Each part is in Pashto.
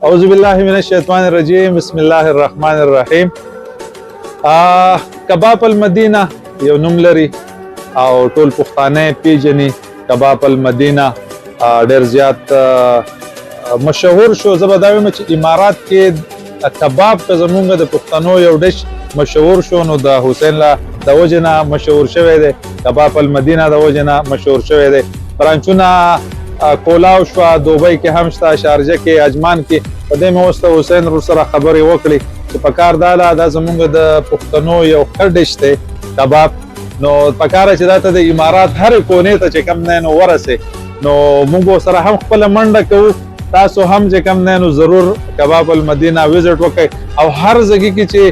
औज़ुबिल्लाहिमिनश्शैतानिर्रजीम बिस्मिल्लाहिर्रहमानिर्रहीम। कबाब المدینه یو نوم لري او ټول پښتانه پیژني. کباب المدینه ډېر زیات مشهور شو. زه به دا وایم چې امارات کې کباب که زمونږ د پښتنو یو ډش مشهور شو نو د حسین له د وجې نه مشهور شوی دی. کباب المدینه د وجې نه مشهور شوی دی. برانچونه کولاو شوه، دوبۍ کې هم شته، شارجه کې، عجمان کې. په دې مې اوس د حسین ورور سره خبرې وکړې چې په کار دا زمونږ د پښتنو یو ښه ډش دی کباب. نو په کار چې دا ته د امارات هرې کونې ته چې کم دی نو ورسې نو موږ سره هم خپله منډه کوو. تاسو هم چې کم دی نو ضرور کباب المدینه وزټ وکړئ او هر ځای کې چې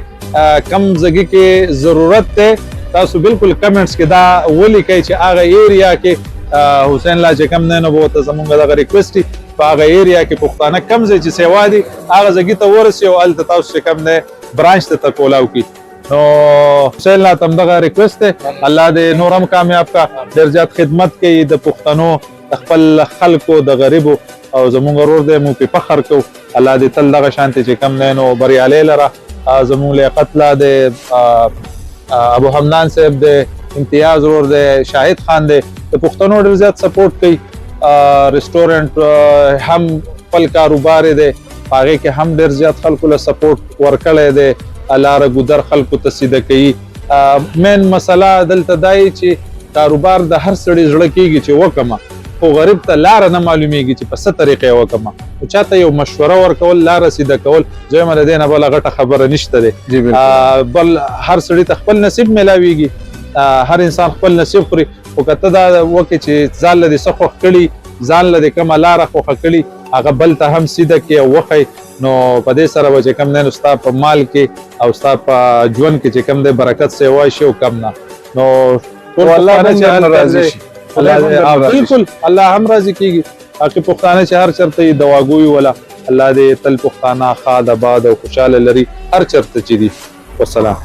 کم ځای کې ضرورت دی تاسو بالکل کمنټس کې دا ولیکئ چې هغه ایریا کې حسین لا چې کم دی نو به ورته زمونږ دغه ریکویسټ په هغه ایریا کې پښتانه کم ځای چې سیوا دي هغه ځای ته ورسئ او هلته تاسو چې کم دی برانچ ته کولاو کړي. نو حسین لا ته همدغه ریکویسټ دی، الله دې نور هم کامیاب کا، ډېر زیات خدمت کوي د پښتنو د خپل خلکو د غریبو او زمونږ ورور دی موږ پرې فخر کوو. الله دې تل دغه شانتې چې کم دی نو بریالی لره. زمونږ لیاقت لا دی، ابو حمدان صاحب دی، امتیاز ورور دی، شاهد خان دی، د پښتنو ډېر زیات سپورټ کوي. ریسټورنټ هم خپل کاروبار دی، هغې کې هم ډېر زیات خلکو له سپورټ ورکړی دی، لاره ګودر خلکو ته سیده کوي. مین مسله دلته دا چې کاروبار د هر سړي زړه کېږي چې وکړمه، خو غریب ته لاره نه معلومیږي چې په څه طریقې وکړمه. خو چاته یو مشوره ورکول، لاره سیده کول، دویمه د دې نه بله غټه خبره نشته دی. بل هر سړي ته خپل نصیب میلاویږي، هر انسان خپل نصیب خوري. خو که ته دا وکړې چې ځان له دې څه خوښ کړي، ځان له دې کومه لاره خوښه کړي هغه بل ته هم سیده کړي او وښایي، نو په دې سره به چې کوم دی نو ستا په مال کې او ستا په ژوند کې چې کوم دی برکت سیوا شي او کم نه. نو الله راضي شي، بالکل الله هم راضي کېږي. باقي پښتانه چې هر چېرته یې دواګوي وله الله دې تل پښتانه ښاد آباد او خوشحاله لري هر چېرته چې دي. والسلام.